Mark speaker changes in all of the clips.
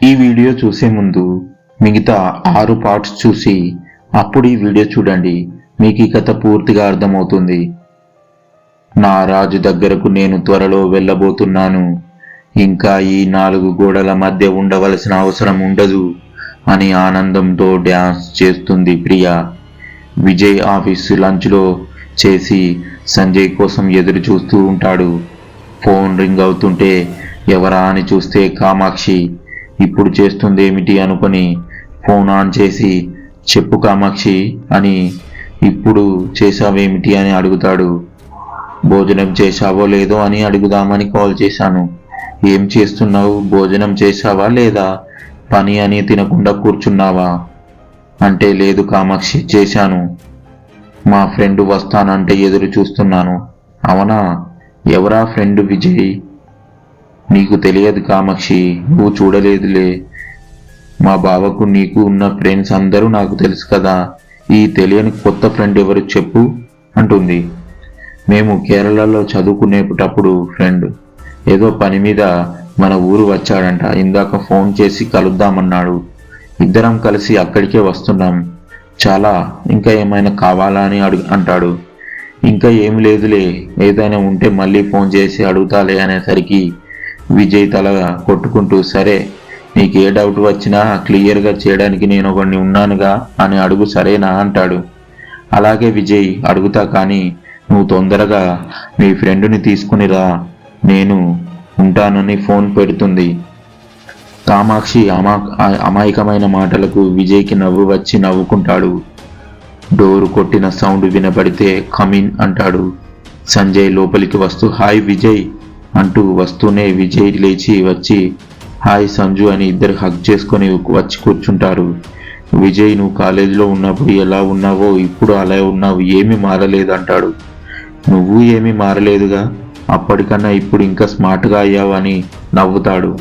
Speaker 1: ఈ వీడియో చూసే ముందు మిగతా 6 పార్ట్స్ చూసి అప్పుడు ఈ వీడియో చూడండి. మీకు ఈ కథ పూర్తిగా అర్థమవుతుంది. నా రాజు దగ్గరకు నేను త్వరలో వెళ్ళబోతున్నాను. ఇంకా ఈ 4 గోడల మధ్య ఉండవలసిన అవసరం ఉండదు అని ఆనందంతో డ్యాన్స్ చేస్తుంది ప్రియా. విజయ్ ఆఫీసు లంచ్లో చేసి సంజయ్ కోసం ఎదురు చూస్తూ ఉంటాడు. ఫోన్ రింగ్ అవుతుంటే ఎవరా అని చూస్తే కామాక్షి. ఇప్పుడు చేస్తుందేమిటి అనుకొని ఫోన్ ఆన్ చేసి చెప్పు కామాక్షి అని, ఇప్పుడు చేసావేమిటి అని అడుగుతాడు. భోజనం చేశావో లేదో అని అడుగుదామని కాల్ చేశాను. ఏం చేస్తున్నావు? భోజనం చేశావా లేదా? పని అని తినకుండా కూర్చున్నావా అంటే, లేదు కామాక్షి చేశాను. మా ఫ్రెండ్ వస్తానంటే ఎదురు చూస్తున్నాను. అవునా? ఎవరా ఫ్రెండ్? విజయ్. నీకు తెలియదు కామాక్షి, నువ్వు చూడలేదులే. మా బావకు నీకు ఉన్న ఫ్రెండ్స్ అందరూ నాకు తెలుసు కదా. ఈ తెలియని కొత్త ఫ్రెండ్ ఎవరు చెప్పు అంటుంది. మేము కేరళలో చదువుకునేటప్పుడు ఫ్రెండ్. ఏదో పని మీద మన ఊరు వచ్చాడంట. ఇందాక ఫోన్ చేసి కలుద్దామన్నాడు. ఇద్దరం కలిసి అక్కడికే వస్తున్నాం. చాలా, ఇంకా ఏమైనా కావాలా అని అంటాడు. ఇంకా ఏం లేదులే, ఏదైనా ఉంటే మళ్ళీ ఫోన్ చేసి అడుగుతాలే అనేసరికి విజయ్ తల కొట్టుకుంటూ, సరే నీకు ఏ డౌట్ వచ్చినా క్లియర్గా చేయడానికి నేను ఒకడిని ఉన్నానుగా అని అడుగు, సరేనా అంటాడు. అలాగే విజయ్, అడుగుతా, కానీ నువ్వు తొందరగా మీ ఫ్రెండ్ని తీసుకుని రా, నేను ఉంటానని ఫోన్ పెడుతుంది. కామాక్షి అమాయకమైన మాటలకు విజయ్కి నవ్వు వచ్చి నవ్వుకుంటాడు. డోరు కొట్టిన సౌండ్ వినపడితే కమిన్ అంటాడు. సంజయ్ లోపలికి వస్తూ హాయ్ విజయ్ అంటూ వస్తూనే విజయ్ లేచి వచ్చి హాయ్ సంజు అని ఇద్దరు హగ్ చేసుకొని వచ్చి కూర్చుంటారు. విజయ్, నువ్వు కాలేజీలో ఉన్నప్పుడు ఎలా ఉన్నావో ఇప్పుడు అలా ఉన్నావు, ఏమీ మారలేదు అంటాడు. నువ్వు ఏమీ మారలేదుగా, అప్పటికన్నా ఇప్పుడు ఇంకా స్మార్ట్గా అయ్యావు అని నవ్వుతాడు.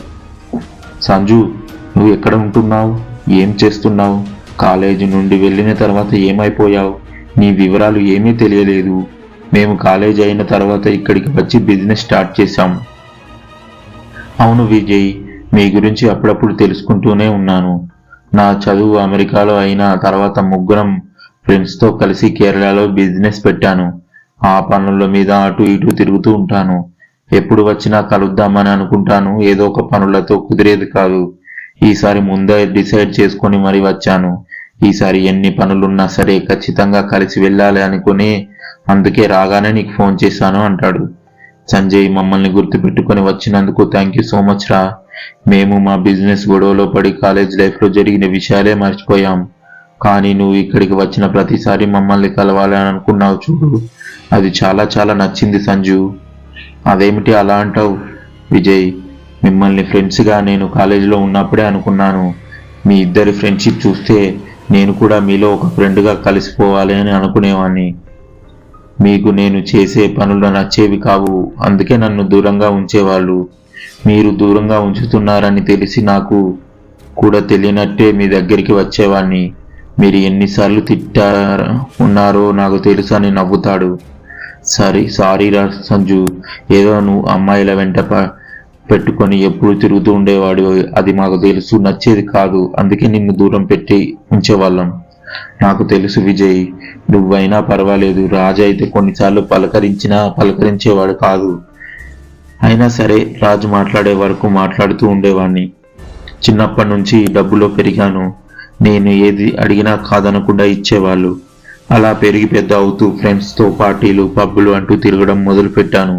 Speaker 1: సంజు, నువ్వు ఎక్కడ ఉంటున్నావు? ఏం చేస్తున్నావు? కాలేజీ నుండి వెళ్ళిన తర్వాత ఏమైపోయావు? నీ వివరాలు ఏమీ తెలియలేదు. మేము కాలేజీ అయిన తర్వాత ఇక్కడికి వచ్చి బిజినెస్ స్టార్ట్ చేశాం. అవును విజయ్, మీ గురించి అప్పుడప్పుడు తెలుసుకుంటూనే ఉన్నాను. నా చదువు అమెరికాలో అయిన తర్వాత ముగ్గురం ఫ్రెండ్స్తో కలిసి కేరళలో బిజినెస్ పెట్టాను. ఆ పనుల మీద అటు ఇటు తిరుగుతూ ఉంటాను. ఎప్పుడు వచ్చినా కలుద్దామని అనుకుంటాను. ఏదో ఒక పనులతో కుదిరేది కాదు. ఈసారి ముందే డిసైడ్ చేసుకొని మరీ వచ్చాను. ఈసారి ఎన్ని పనులున్నా సరే ఖచ్చితంగా కలిసి వెళ్ళాలి అనుకుని అందుకే రాగానే నీకు ఫోన్ చేశాను అంటాడు. సంజయ్, మమ్మల్ని గుర్తుపెట్టుకొని వచ్చినందుకు థ్యాంక్ యూ సో మచ్ రా. మేము మా బిజినెస్ గొడవలో పడి కాలేజ్ లైఫ్లో జరిగిన విషయాలే మర్చిపోయాం. కానీ నువ్వు ఇక్కడికి వచ్చిన ప్రతిసారి మమ్మల్ని కలవాలని అనుకున్నావు చూడు, అది చాలా చాలా నచ్చింది సంజు. అదేమిటి అలా అంటావు విజయ్? మిమ్మల్ని ఫ్రెండ్స్గా నేను కాలేజీలో ఉన్నప్పుడే అనుకున్నాను. మీ ఇద్దరి ఫ్రెండ్షిప్ చూస్తే నేను కూడా మీలో ఒక ఫ్రెండ్గా కలిసిపోవాలి అని అనుకునేవాణ్ణి. మీకు నేను చేసే పనులు నచ్చేవి కావు, అందుకే నన్ను దూరంగా ఉంచేవాళ్ళు. మీరు దూరంగా ఉంచుతున్నారని తెలిసి నాకు కూడా తెలియనట్టే మీ దగ్గరికి వచ్చేవాణ్ణి. మీరు ఎన్నిసార్లు ఉన్నారో నాకు తెలుసు అని నవ్వుతాడు. సారీ రా సంజు, ఏదో నువ్వు అమ్మాయిల వెంట పెట్టుకొని ఎప్పుడు తిరుగుతూ ఉండేవాడు, అది మాకు తెలుసు, నచ్చేది కాదు, అందుకే నిన్ను దూరం పెట్టి ఉంచేవాళ్ళం. నాకు తెలుసు విజయ్, నువ్వైనా పర్వాలేదు. రాజు అయితే కొన్నిసార్లు పలకరించేవాడు కాదు. అయినా సరే రాజు మాట్లాడే వరకు మాట్లాడుతూ ఉండేవాడిని. చిన్నప్పటి నుంచి డబ్బులో పెరిగాను. నేను ఏది అడిగినా కాదనకుండా ఇచ్చేవాళ్ళు. అలా పెరిగి పెద్ద అవుతూ ఫ్రెండ్స్తో పార్టీలు పబ్బులు అంటూ తిరగడం మొదలుపెట్టాను.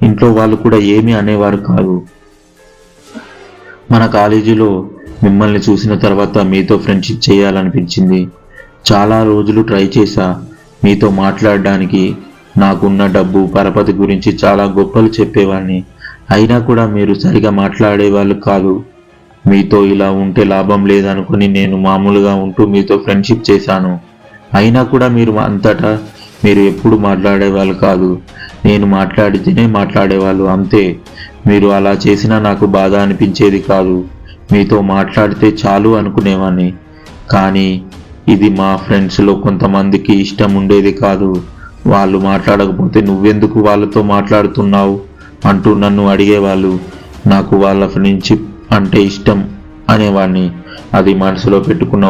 Speaker 1: ఇంట్లో వాళ్ళు కూడా ఏమీ అనేవారు కాదు. మన కాలేజీలో మిమ్మల్ని చూసిన తర్వాత మీతో ఫ్రెండ్షిప్ చేయాలనిపించింది. చాలా రోజులు ట్రై చేశా మీతో మాట్లాడడానికి. నాకున్న డబ్బు పరపతి గురించి చాలా గొప్పలు చెప్పేవాడిని. అయినా కూడా మీరు సరిగా మాట్లాడేవాళ్ళు కాదు. మీతో ఇలా ఉంటే లాభం లేదనుకుని నేను మామూలుగా ఉంటూ మీతో ఫ్రెండ్షిప్ చేశాను. అయినా కూడా మీరు ఎప్పుడు మాట్లాడేవాళ్ళు కాదు. నేను మాట్లాడితేనే మాట్లాడేవాళ్ళు, అంతే. మీరు అలా చేసినా నాకు బాధ అనిపించేది కాదు. మీతో మాట్లాడితే చాలు అనుకునేవాడిని. కానీ ఇది మా ఫ్రెండ్స్లో కొంతమందికి ఇష్టం ఉండేది కాదు. వాళ్ళు మాట్లాడకపోతే నువ్వెందుకు వాళ్ళతో మాట్లాడుతున్నావు అంటూ నన్ను అడిగేవాళ్ళు. నాకు వాళ్ళ ఫ్రెండ్షిప్ అంటే ఇష్టం అనేవాడిని. అది మనసులో పెట్టుకున్న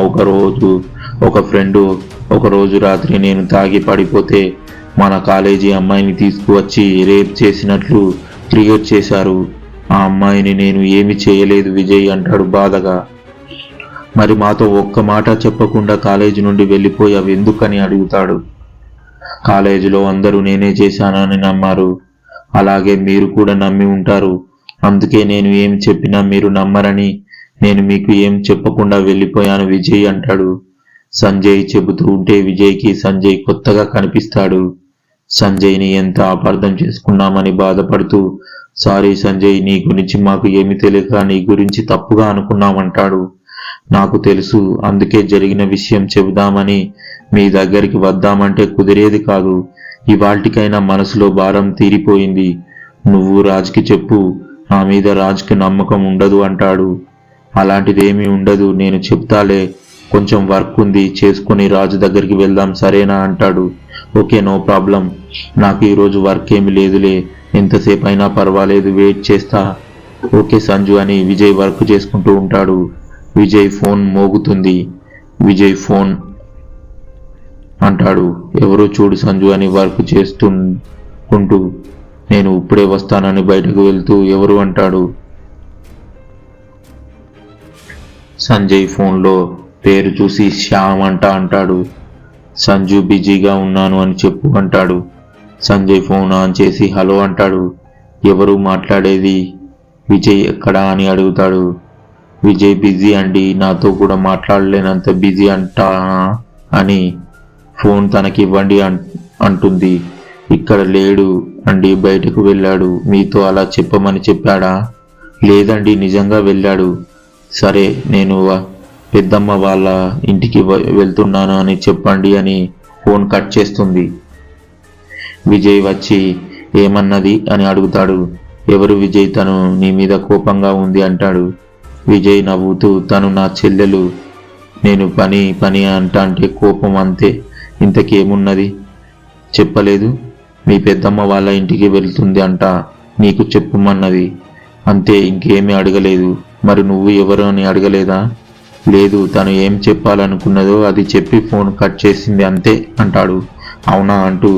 Speaker 1: ఒక ఫ్రెండు ఒకరోజు రాత్రి నేను తాగి పడిపోతే మన కాలేజీ అమ్మాయిని తీసుకువచ్చి రేప్ చేసినట్లు క్రియేట్ చేశారు. ఆ అమ్మాయిని నేను ఏమి చేయలేదు విజయ్ అంటాడు బాధగా. మరి మాతో ఒక్క మాట చెప్పకుండా కాలేజీ నుండి వెళ్ళిపోయావు ఎందుకని అడుగుతాడు. కాలేజీలో అందరూ నేనే చేశానని నమ్మారు. అలాగే మీరు కూడా నమ్మి ఉంటారు. అందుకే నేను ఏం చెప్పినా మీరు నమ్మరని నేను మీకు ఏం చెప్పకుండా వెళ్ళిపోయాను విజయ్ అంటాడు. సంజయ్ చెబుతూ ఉంటే విజయ్కి సంజయ్ కొత్తగా కనిపిస్తాడు. సంజయ్ని ఎంత అపార్థం చేసుకున్నామని బాధపడుతూ, సారీ సంజయ్, నీ గురించి మాకు ఏమి తెలియక నీ గురించి తప్పుగా అనుకున్నామంటాడు. నాకు తెలుసు, అందుకే జరిగిన విషయం చెబుదామని మీ దగ్గరికి వద్దామంటే కుదిరేది కాదు. ఇవాల్టికైనా మనసులో భారం తీరిపోయింది. నువ్వు రాజ్కి చెప్పు, నా మీద రాజ్కి నమ్మకం ఉండదు అంటాడు. అలాంటిదేమీ ఉండదు, నేను చెప్తాలే, కొంచెం వర్క్ ఉంది, చేసుకుని రాజు దగ్గరికి వెళ్దాం సరేనా అంటాడు. ఓకే, నో ప్రాబ్లం, నాకు ఈరోజు వర్క్ ఏమి లేదులే, ఎంతసేపు అయినా పర్వాలేదు, వెయిట్ చేస్తా. ఓకే సంజు అని విజయ్ వర్క్ చేసుకుంటూ ఉంటాడు. విజయ్ ఫోన్ మోగుతుంది. విజయ్ ఫోన్ అంటాడు. ఎవరో చూడు సంజు అని వర్క్ చేస్తుంటూ నేను ఇప్పుడే వస్తానని బయటకు వెళ్తూ ఎవరు అంటాడు. సంజయ్ ఫోన్లో పేరు చూసి శ్యామ్ అంటాడు. సంజు బిజీగా ఉన్నాను అని చెప్పు అంటాడు. సంజయ్ ఫోన్ ఆన్ చేసి హలో అంటాడు. ఎవరు మాట్లాడేది? విజయ్ ఎక్కడా అని అడుగుతాడు. విజయ్ బిజీ అండి, నాతో కూడా మాట్లాడలేనంత బిజీ అంటా అని ఫోన్ తనకి ఇవ్వండి అంటుంది. ఇక్కడ లేడు అండి, బయటకు వెళ్ళాడు. మీతో అలా చెప్పమని చెప్పాడా? లేదండి, నిజంగా వెళ్ళాడు. సరే, నేను పెద్దమ్మ వాళ్ళ ఇంటికి వెళ్తున్నాను అని చెప్పండి అని ఫోన్ కట్ చేస్తుంది. విజయ్ వచ్చి ఏమన్నది అని అడుగుతాడు. ఎవరు విజయ్, తను నీ మీద కోపంగా ఉంది అంటాడు. విజయ్ నవ్వుతూ, తను నా చెల్లెలు, నేను పని పని అంటే కోపం అంతే, ఇంతకేమున్నది? చెప్పలేదు, మీ పెద్దమ్మ వాళ్ళ ఇంటికి వెళ్తుంది అంట, నీకు చెప్పమన్నది అంతే, ఇంకేమీ అడగలేదు. మరి నువ్వు ఎవరు అని అడగలేదా? లేదు, తను ఏం చెప్పాలనుకున్నదో అది చెప్పి ఫోన్ కట్ చేసింది అంతే అంటాడు. అవునా అంటూ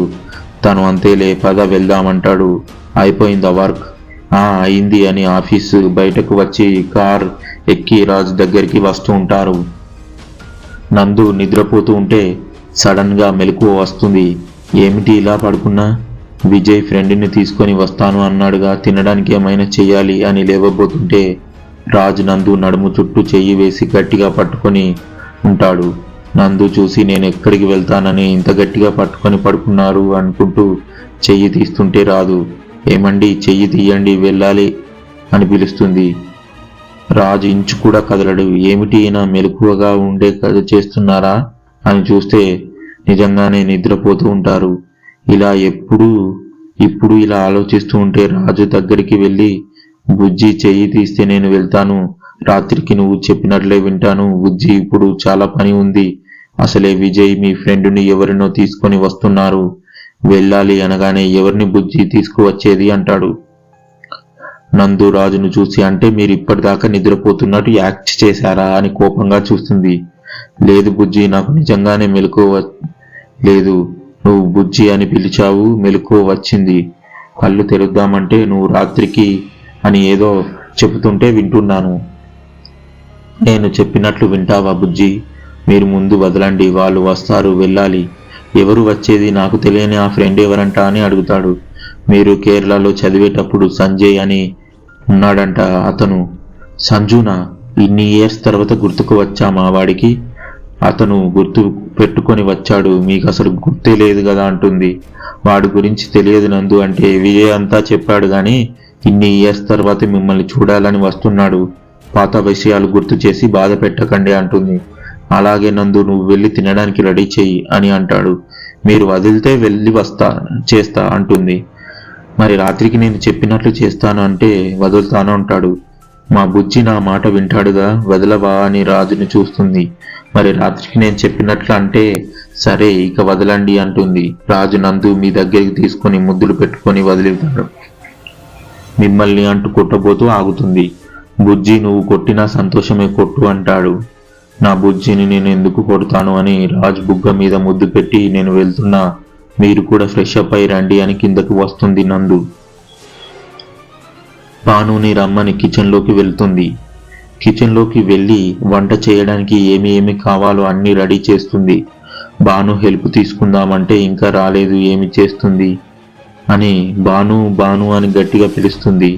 Speaker 1: తను అంతేలే, పద వెళ్దామంటాడు. అయిపోయిందా వర్క్? అయింది అని ఆఫీసు బయటకు వచ్చి కార్ ఎక్కి రాజు దగ్గరికి వస్తూ ఉంటారు. నందు నిద్రపోతూ ఉంటే సడన్ గా మెలకువ వస్తుంది. ఏమిటి ఇలా పడుకున్నా? విజయ్ ఫ్రెండ్ని తీసుకొని వస్తాను అన్నాడుగా, తినడానికి ఏమైనా చెయ్యాలి అని లేవబోతుంటే రాజు నందు నడుము చుట్టూ చెయ్యి వేసి గట్టిగా పట్టుకొని ఉంటాడు. నందు చూసి నేను ఎక్కడికి వెళ్తానని ఇంత గట్టిగా పట్టుకొని పడుకున్నారు అనుకుంటూ చెయ్యి తీస్తుంటే రాదు. ఏమండి, చెయ్యి తీయండి, వెళ్ళాలి అని పిలుస్తుంది. రాజు ఇంచు కూడా కదలడు. ఏమిటి ఈయన మెలకువగా ఉండే కథ చేస్తున్నారా అని చూస్తే నిజంగానే నిద్రపోతూ ఉంటారు. ఇలా ఇప్పుడు ఇలా ఆలోచిస్తూ ఉంటే రాజు దగ్గరికి వెళ్ళి, బుజ్జి చెయ్యి తీస్తే నేను వెళ్తాను, రాత్రికి నువ్వు చెప్పినట్లే వింటాను. బుజ్జి, ఇప్పుడు చాలా పని ఉంది. అసలే విజయ్ మీ ఫ్రెండ్ని ఎవరినో తీసుకొని వస్తున్నారు, వెళ్ళాలి అనగానే ఎవరిని బుజ్జి తీసుకువచ్చేది అంటాడు. నందు రాజును చూసి, అంటే మీరు ఇప్పటిదాకా నిద్రపోతున్నట్టు యాక్ట్ చేశారా అని కోపంగా చూస్తుంది. లేదు బుజ్జి, నాకు నిజంగానే మెలకువ లేదు, నువ్వు బుజ్జి అని పిలిచావు, మెలకువ వచ్చింది. కళ్ళు తెరుద్దామంటే నువ్వు రాత్రికి అని ఏదో చెబుతుంటే వింటున్నాను. నేను చెప్పినట్లు వింటావా బుజ్జి? మీరు ముందు వదలండి, వాళ్ళు వస్తారు, వెళ్ళాలి. ఎవరు వచ్చేది? నాకు తెలియని ఆ ఫ్రెండ్ ఎవరంట అని అడుగుతాడు. మీరు కేరళలో చదివేటప్పుడు సంజయ్ అని ఉన్నాడంట, అతను. సంజునా? ఇన్ని ఇయర్స్ తర్వాత గుర్తుకు వచ్చామా వాడికి? అతను గుర్తు పెట్టుకొని వచ్చాడు, మీకు అసలు గుర్తే లేదు కదా అంటుంది. వాడి గురించి తెలియదు నందు అంటే విజయ్ అంతా చెప్పాడు గాని ఇన్ని ఇయర్స్ తర్వాత మిమ్మల్ని చూడాలని వస్తున్నాడు. పాత విషయాలు గుర్తు చేసి బాధ పెట్టకండి అంటుంది. అలాగే నందు, నువ్వు వెళ్ళి తినడానికి రెడీ చెయ్యి అని అంటాడు. మీరు వదిలితే వెళ్ళి చేస్తా అంటుంది. మరి రాత్రికి నేను చెప్పినట్లు చేస్తాను అంటే వదులుతాను అంటాడు. మా బుజ్జి నా మాట వింటాడుగా, వదలవా అని రాజుని చూస్తుంది. మరి రాత్రికి నేను చెప్పినట్లు అంటే సరే, ఇక వదలండి అంటుంది. రాజు నందు మీ దగ్గరికి తీసుకొని ముద్దులు పెట్టుకొని వదిలితాడు. మిమ్మల్ని అంటూ కుట్టబోతూ ఆగుతుంది. బుజ్జి నువ్వు కొట్టినా సంతోషమే, కొట్టు అంటాడు. నా బుజ్జిని నేను ఎందుకు కొడతాను అని రాజ్ బుగ్గ మీద ముద్దు పెట్టి నేను వెళ్తున్నా, మీరు కూడా ఫ్రెష్ అప్ అయి రండి అని కిందకు వస్తుంది నందు. భానుని రమ్మని కిచెన్లోకి వెళ్తుంది. కిచెన్లోకి వెళ్ళి వంట చేయడానికి ఏమి కావాలో అన్నీ రెడీ చేస్తుంది. భాను హెల్ప్ తీసుకుందామంటే ఇంకా రాలేదు, ఏమి చేస్తుంది అని భాను భాను అని గట్టిగా పిలుస్తుంది.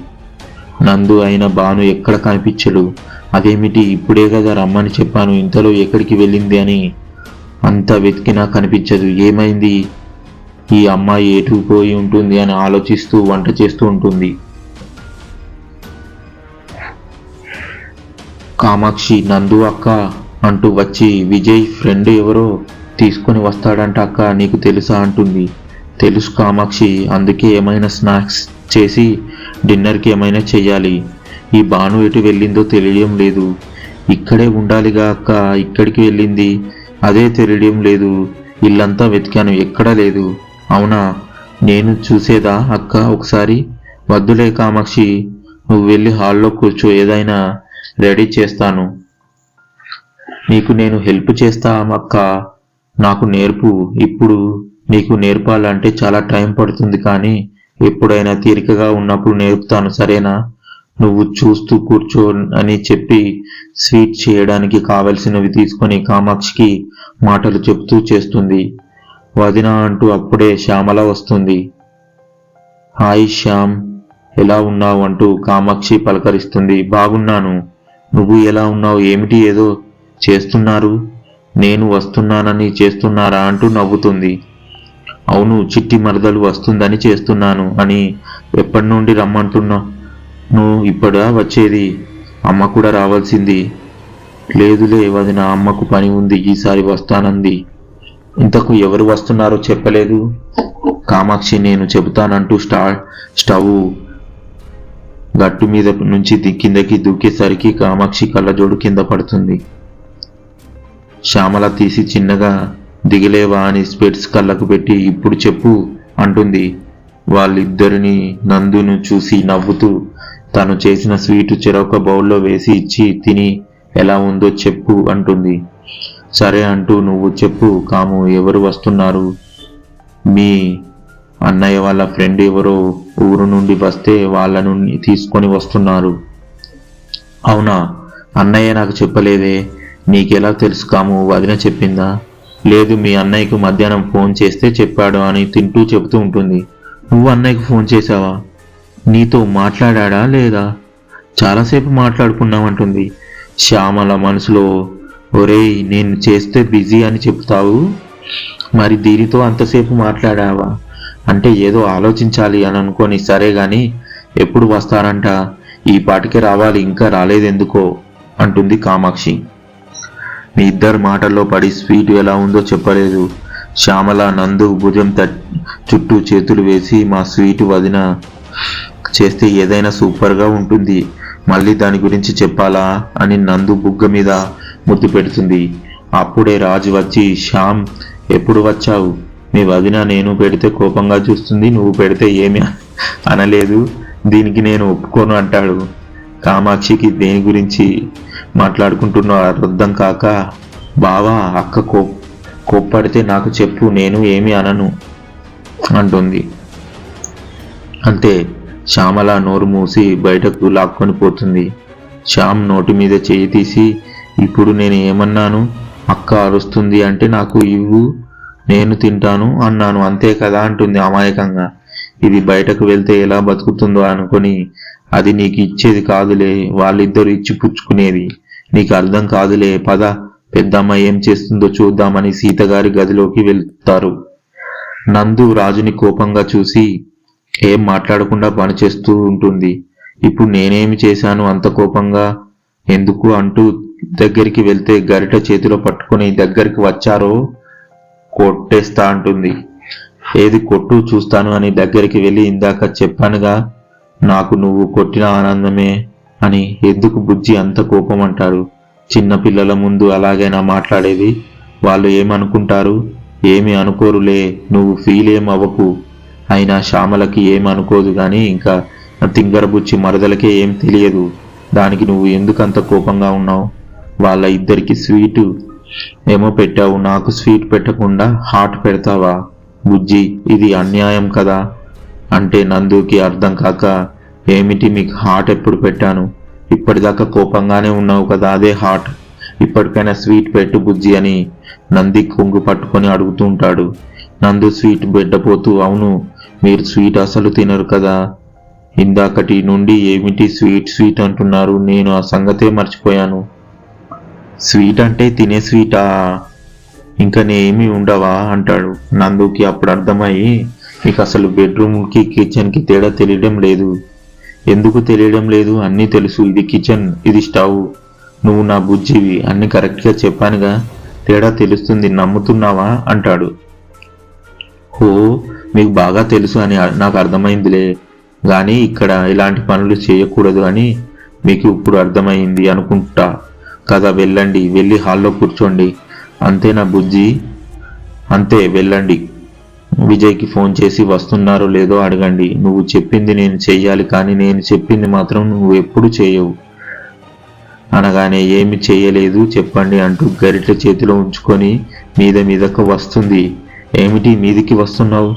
Speaker 1: నందు అయిన భాను ఎక్కడ కనిపించడు. అదేమిటి, ఇప్పుడే కదా రమ్మని చెప్పాను, ఇంతలో ఎక్కడికి వెళ్ళింది అని అంత వెతికినా కనిపించదు. ఏమైంది, ఈ అమ్మాయి ఎటు పోయి ఉంటుంది అని ఆలోచిస్తూ వంట చేస్తూ ఉంటుంది. కామాక్షి నందు అక్క అంటూ వచ్చి విజయ్ ఫ్రెండ్ ఎవరో తీసుకొని వస్తాడంట అక్క, నీకు తెలుసా అంటుంది. తెలుసు కామాక్షి, అందుకే ఏమైనా స్నాక్స్ చేసి డిన్నర్కి ఏమైనా చెయ్యాలి. ఈ భాను ఎటు వెళ్ళిందో తెలియడం లేదు. ఇక్కడే ఉండాలిగా అక్క, ఇక్కడికి వెళ్ళింది అదే తెలియడం లేదు. ఇల్లంతా వెతికాను, ఎక్కడా లేదు. అవునా, నేను చూసేదా అక్క ఒకసారి? వద్దులే కామాక్షి, నువ్వు వెళ్ళి హాల్లో కూర్చో, ఏదైనా రెడీ చేస్తాను. నీకు నేను హెల్ప్ చేస్తా అక్క, నాకు నేర్పు. ఇప్పుడు నీకు నేర్పాలంటే చాలా టైం పడుతుంది, కానీ ఎప్పుడైనా తీరికగా ఉన్నప్పుడు నేర్పుతాను, సరేనా? నువ్వు చూస్తూ కూర్చో అని చెప్పి స్వీట్ చేయడానికి కావలసినవి తీసుకొని కామాక్షికి మాటలు చెప్తూ చేస్తుంది. వదిన అంటూ అప్పుడే శ్యామల వస్తుంది. హాయ్ శ్యామ్, ఎలా ఉన్నావు అంటూ కామాక్షి పలకరిస్తుంది. బాగున్నాను, నువ్వు ఎలా ఉన్నావు? ఏమిటి ఏదో చేస్తున్నారు, నేను వస్తున్నానని చేస్తున్నారా అంటూ నవ్వుతుంది. అవును, చిట్టి మరదలు వస్తుందని చేస్తున్నాను అని. ఎప్పటి నుండి రమ్మంటున్నా? నువ్వు ఇప్పుడా వచ్చేది? అమ్మ కూడా రావాల్సింది. లేదులే వదిన, అమ్మకు పని ఉంది, ఈసారి వస్తానంది. ఇంతకు ఎవరు వస్తున్నారో చెప్పలేదు కామాక్షి. నేను చెబుతానంటూ స్టవ్ గట్టు మీద నుంచి కిందకి దూకేసరికి కామాక్షి కళ్ళజోడు కింద పడుతుంది. శ్యామల తీసి చిన్నగా దిగలేవా అని స్పెట్స్ కళ్ళకు పెట్టి ఇప్పుడు చెప్పు అంటుంది. వాళ్ళిద్దరిని నందును చూసి నవ్వుతూ తను చేసిన స్వీటు చెరొక బౌల్లో వేసి ఇచ్చి తిని ఎలా ఉందో చెప్పు అంటుంది. సరే అంటూ నువ్వు చెప్పు కాము, ఎవరు వస్తున్నారు? మీ అన్నయ్య వాళ్ళ ఫ్రెండ్ ఎవరో ఊరు నుండి వస్తే వాళ్ళను తీసుకొని వస్తున్నారు. అవునా, అన్నయ్య నాకు చెప్పలేదే. నీకెలా తెలుసు కాము, వదిన చెప్పిందా? లేదు, మీ అన్నయ్యకు మధ్యాహ్నం ఫోన్ చేస్తే చెప్పాడు అని తింటూ చెబుతూ ఉంటుంది. నువ్వు అన్నయ్యకు ఫోన్ చేశావా? నీతో మాట్లాడా లేదా? చాలాసేపు మాట్లాడుకున్నామంటుంది. శ్యామల మనసులో, ఒరేయ్ నేను చేస్తే బిజీ అని చెప్తావు, మరి దీనితో అంతసేపు మాట్లాడావా అంటే ఏదో ఆలోచించాలి అని అనుకొని, సరే గాని ఎప్పుడు వస్తారంట? ఈ పాటికే రావాలి, ఇంకా రాలేదెందుకో అంటుంది కామాక్షి. మీ ఇద్దరు మాటల్లో పడి స్వీట్ ఎలా ఉందో చెప్పలేదు. శ్యామల నందు భుజం చుట్టూ చేతులు వేసి, మా స్వీట్ వదిన చేస్తే ఏదైనా సూపర్గా ఉంటుంది, మళ్ళీ దాని గురించి చెప్పాలా అని నందు బుగ్గ మీద ముద్దు పెడుతుంది. అప్పుడే రాజు వచ్చి, శ్యామ్ ఎప్పుడు వచ్చావు? మీ వదిన నేను పెడితే కోపంగా చూస్తుంది, నువ్వు పెడితే ఏమి అనలేదు, దీనికి నేను ఒప్పుకోను అంటాడు. కామాక్షికి దేని గురించి మాట్లాడుకుంటున్నా అర్థం కాక, బావా అక్క కోప్పడితే నాకు చెప్పు, నేను ఏమి అనను అంటుంది. అంతే, శ్యామల నోరు మూసి బయటకు లాక్కొని పోతుంది. శ్యామ్ నోటి మీద చేయి తీసి, ఇప్పుడు నేను ఏమన్నాను? అక్క అరుస్తుంది అంటే నాకు ఇవ్వు, నేను తింటాను అన్నాను, అంతే కదా అంటుంది అమాయకంగా. ఇది బయటకు వెళ్తే ఎలా బతుకుతుందో అనుకొని, అది నీకు ఇచ్చేది కాదులే, వాళ్ళిద్దరూ ఇచ్చి పుచ్చుకునేది, నీకు అర్థం కాదులే, పద పెద్దమ్మ ఏం చేస్తుందో చూద్దామని సీతగారి గదిలోకి వెళ్తారు. నందు రాజుని కోపంగా చూసి ఏం మాట్లాడకుండా పనిచేస్తూ ఉంటుంది. ఇప్పుడు నేనేమి చేశాను అంత కోపంగా ఎందుకు అంటూ దగ్గరికి వెళ్తే గరిట చేతిలో పట్టుకుని దగ్గరికి వచ్చారో కొట్టేస్తా అంటుంది. ఏది కొట్టు చూస్తాను అని దగ్గరికి వెళ్ళి, ఇందాక చెప్పానుగా నాకు నువ్వు కొట్టిన ఆనందమే అని. ఎందుకు బుజ్జి అంత కోపం అంటారు? చిన్న పిల్లల ముందు అలాగైనా మాట్లాడేది? వాళ్ళు ఏమనుకుంటారు? ఏమి అనుకోరులే, నువ్వు ఫీల్ ఏం అవ్వకు. అయినా శ్యామలకి ఏం అనుకోదు గాని ఇంకా తింగరబుచ్చి మరదలకే ఏం తెలియదు. దానికి నువ్వు ఎందుకంత కోపంగా ఉన్నావు? వాళ్ళ ఇద్దరికి స్వీటు ఏమో పెట్టావు, నాకు స్వీట్ పెట్టకుండా హాట్ పెడతావా? బుజ్జి, ఇది అన్యాయం కదా అంటే నందుకి అర్థం కాక, ఏమిటి మీకు హాట్ ఎప్పుడు పెట్టాను? ఇప్పటిదాకా కోపంగానే ఉన్నావు కదా, అదే హాట్. ఇప్పటికైనా స్వీట్ పెట్టు బుజ్జి అని నంది కొంగు పట్టుకొని అడుగుతుంటాడు. నందు స్వీట్ బిడ్డపోతూ, అవును మీరు స్వీట్ అసలు తినరు కదా, ఇందాకటి నుండి ఏమిటి స్వీట్ స్వీట్ అంటున్నారు, నేను ఆ సంగతే మర్చిపోయాను. స్వీట్ అంటే తినే స్వీటా, ఇంకా నేమి ఉండవా అంటాడు. నందుకి అప్పుడు అర్థమయ్యి, మీకు అసలు బెడ్రూమ్కి కిచెన్కి తేడా తెలియడం లేదు. ఎందుకు తెలియడం లేదు? అన్నీ తెలుసు. ఇది కిచెన్, ఇది స్టవ్. నువ్వు నా బుజ్జివి, అన్ని కరెక్ట్గా చెప్పానుగా, తేడా తెలుస్తుంది, నమ్ముతున్నావా అంటాడు. ఓ, మీకు బాగా తెలుసు అని నాకు అర్థమైందిలే, కానీ ఇక్కడ ఇలాంటి పనులు చేయకూడదు అని మీకు ఇప్పుడు అర్థమైంది అనుకుంటా కదా. వెళ్ళండి, వెళ్ళి హాల్లో కూర్చోండి. అంతేనా బుజ్జి? అంతే, వెళ్ళండి. విజయ్కి ఫోన్ చేసి వస్తున్నారో లేదో అడగండి. నువ్వు చెప్పింది నేను చెయ్యాలి, కానీ నేను చెప్పింది మాత్రం నువ్వు ఎప్పుడు చేయవు అనగానే, ఏమి చేయలేదు చెప్పండి అంటూ గరిటె చేతిలో ఉంచుకొని మీదకు వస్తుంది. ఏమిటి మీదికి వస్తున్నావు?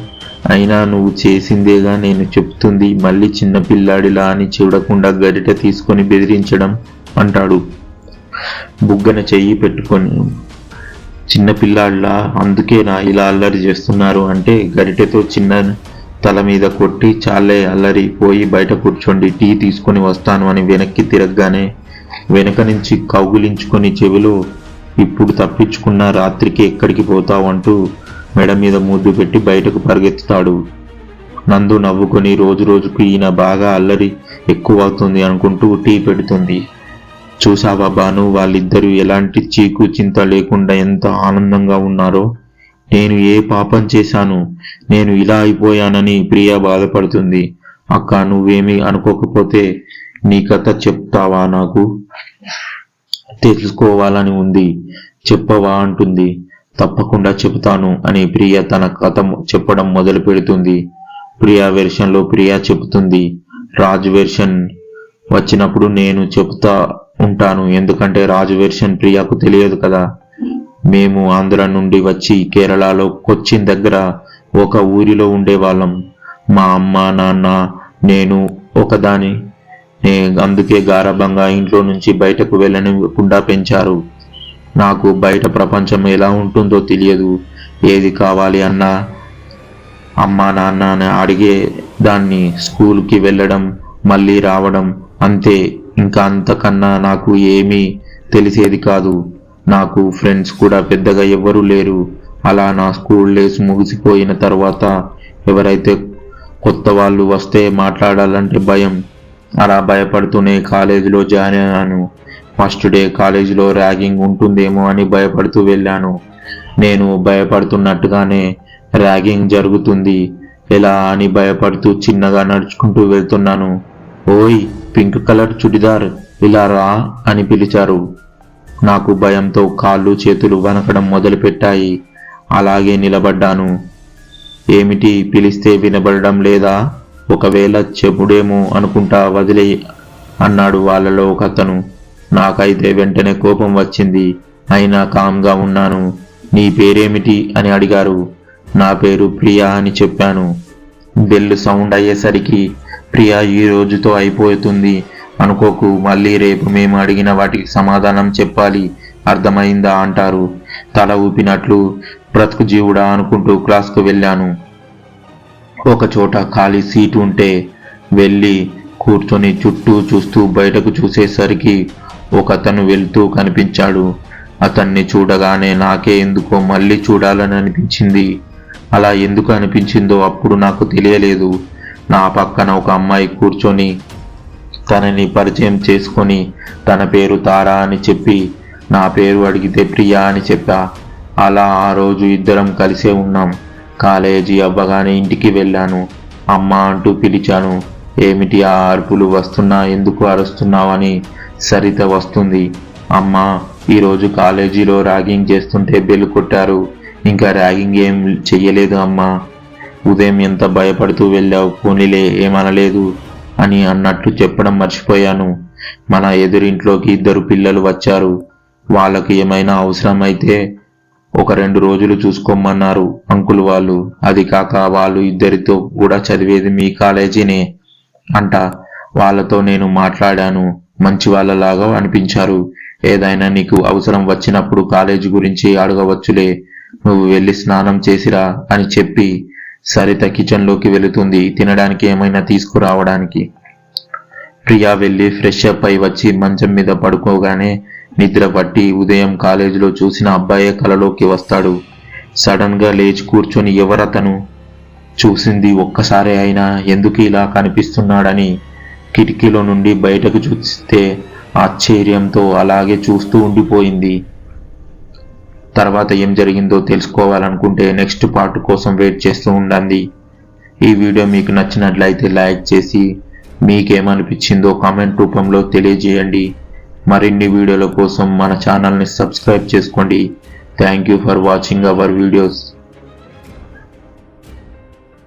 Speaker 1: అయినా నువ్వు చేసిందేగా నేను చెప్తుంది, మళ్ళీ చిన్నపిల్లాడిలా అని చూడకుండా గరిటె తీసుకొని బెదిరించడం అంటాడు. బుగ్గన చెయ్యి పెట్టుకొని, చిన్నపిల్లాడిలా అందుకేనా ఇలా అల్లరి చేస్తున్నారు అంటే గరిటెతో చిన్న తల మీద కొట్టి, చాలే అల్లరి, పోయి బయట కూర్చోండి, టీ తీసుకొని వస్తాను అని వెనక్కి తిరగగానే వెనక నుంచి కౌగులించుకొని చెవిలో, ఇప్పుడు తప్పించుకున్న రాత్రికి ఎక్కడికి పోతావు అంటూ మెడ మీద ముద్దు పెట్టి బయటకు పరిగెత్తుతాడు. నందు నవ్వుకొని రోజు రోజుకు ఈయన బాగా అల్లరి ఎక్కువవుతుంది అనుకుంటూ టీ పెడుతుంది. చూసావా బాను, వాళ్ళిద్దరూ ఎలాంటి చీకు చింత లేకుండా ఎంత ఆనందంగా ఉన్నారో. నేను ఏ పాపం చేశాను, నేను ఇలా అయిపోయానని ప్రియా బాధపడుతుంది. అక్క, నువ్వేమీ అనుకోకపోతే నీ కథ చెప్తావా? నాకు తెలుసుకోవాలని ఉంది, చెప్పవా అంటుంది. తప్పకుండా చెబుతాను అని ప్రియా తన కథ చెప్పడం మొదలు పెడుతుంది. ప్రియా వెర్షన్లో ప్రియా చెబుతుంది. రాజు వెర్షన్ వచ్చినప్పుడు నేను చెబుతా ఉంటాను, ఎందుకంటే రాజు వెర్షన్ ప్రియాకు తెలియదు కదా. మేము ఆంధ్ర నుండి వచ్చి కేరళలో కొచ్చిన్ దగ్గర ఒక ఊరిలో ఉండేవాళ్ళం. మా అమ్మ నాన్న నేను ఒకదాని, అందుకే గారాబంగా ఇంట్లో నుంచి బయటకు వెళ్ళనివ్వకుండా పెంచారు. నాకు బయట ప్రపంచం ఎలా ఉంటుందో తెలియదు. ఏది కావాలి అన్నా అమ్మా నాన్న అడిగే దాన్ని, స్కూల్కి వెళ్ళడం మళ్ళీ రావడం అంతే. ఇంకా అంతకన్నా నాకు ఏమీ తెలిసేది కాదు. నాకు ఫ్రెండ్స్ కూడా పెద్దగా ఎవ్వరూ లేరు. అలా నా స్కూల్ డేస్ ముగిసిపోయిన తర్వాత ఎవరైతే కొత్త వాళ్ళు వస్తే మాట్లాడాలంటే భయం. అలా భయపడుతూనే కాలేజీలో జాయిన్ అయ్యాను. ఫస్ట్ డే కాలేజీలో ర్యాగింగ్ ఉంటుందేమో అని భయపడుతూ వెళ్ళాను. నేను భయపడుతున్నట్టుగానే ర్యాగింగ్ జరుగుతుంది ఎలా అని భయపడుతూ చిన్నగా నడుచుకుంటూ వెళ్తున్నాను. ఓయ్, పింక్ కలర్ చుడిదార్, ఇలా రా అని పిలిచారు. నాకు భయంతో కాళ్ళు చేతులు వణకడం మొదలుపెట్టాయి. అలాగే నిలబడ్డాను. ఏమిటి పిలిస్తే వినబడడం లేదా? ఒకవేళ చెప్పుడేమో అనుకుంటా, వదిలే అన్నాడు వాళ్ళలో ఒక అతను. నాకైతే వెంటనే కోపం వచ్చింది. అయినా కామ్గా ఉన్నాను. నీ పేరేమిటి అని అడిగారు. నా పేరు ప్రియా అని చెప్పాను. బెల్ సౌండ్ అయ్యేసరికి, ప్రియా ఈ రోజుతో అయిపోతుంది అనుకోకు, మళ్ళీ రేపు మేము అడిగిన వాటికి సమాధానం చెప్పాలి, అర్థమైందా అంటారు. తల ఊపినట్లు బ్రతుకు జీవుడా అనుకుంటూ క్లాస్కు వెళ్ళాను. ఒక చోట ఖాళీ సీటు ఉంటే వెళ్ళి కూర్చొని చుట్టూ చూస్తూ బయటకు చూసేసరికి ఒక అతను వెళ్తూ కనిపించాడు. అతన్ని చూడగానే నాకే ఎందుకో మళ్ళీ చూడాలని అనిపించింది. అలా ఎందుకు అనిపించిందో అప్పుడు నాకు తెలియలేదు. నా పక్కన ఒక అమ్మాయి కూర్చొని తనని పరిచయం చేసుకొని తన పేరు తారా అని చెప్పి నా పేరు అడిగితే ప్రియా అని చెప్పా. అలా ఆ రోజు ఇద్దరం కలిసే ఉన్నాం. కాలేజీ అవ్వగానే ఇంటికి వెళ్ళాను. అమ్మ అంటూ పిలిచాను. ఏమిటి ఆ అరుపులు వస్తున్నా, ఎందుకు అరుస్తున్నావని సరిత వస్తుంది. అమ్మ, ఈరోజు కాలేజీలో ర్యాగింగ్ చేస్తుంటే బెల్ కొట్టారు. ఇంకా ర్యాగింగ్ ఏం చెయ్యలేదు అమ్మా. ఉదయం ఎంత భయపడుతూ వెళ్ళావు, పోనీలే ఏమనలేదు అని అన్నట్టు చెప్పడం మర్చిపోయాను. మన ఎదురింట్లోకి 2 పిల్లలు వచ్చారు. వాళ్ళకి ఏమైనా అవసరమైతే ఒక 2 రోజులు చూసుకోమన్నారు అంకుల్ వాళ్ళు. అది కాక వాళ్ళు ఇద్దరితో కూడా చదివేది మీ కాలేజీనే అంట. వాళ్ళతో నేను మాట్లాడాను, మంచి వాళ్ళలాగా అనిపించారు. ఏదైనా నీకు అవసరం వచ్చినప్పుడు కాలేజీ గురించి అడగవచ్చులే, నువ్వు వెళ్ళి స్నానం చేసిరా అని చెప్పి సరిత కిచెన్లోకి వెళుతుంది తినడానికి ఏమైనా తీసుకురావడానికి. ప్రియా వెళ్ళి ఫ్రెష్ అప్ అయి వచ్చి మంచం మీద పడుకోగానే నిద్ర పట్టి ఉదయం కాలేజీలో చూసిన అబ్బాయే కలలోకి వస్తాడు. సడన్ గా లేచి కూర్చొని ఎవరతను? చూసింది ఒక్కసారే అయినా ఎందుకు ఇలా కనిపిస్తున్నాడని కిటికీలో నుండి బయటకు చూస్తే ఆశ్చర్యంతో అలాగే చూస్తూ ఉండిపోయింది. తర్వాత ఏం జరిగిందో తెలుసుకోవాలనుకుంటే నెక్స్ట్ పార్ట్ కోసం వెయిట్ చేస్తూ ఉండండి. ఈ వీడియో మీకు నచ్చినట్లయితే లైక్ చేసి మీకేమనిపించిందో కామెంట్ రూపంలో తెలియజేయండి. మరిన్ని వీడియోల కోసం మన ఛానల్ని సబ్స్క్రైబ్ చేసుకోండి. Thank you for watching our videos.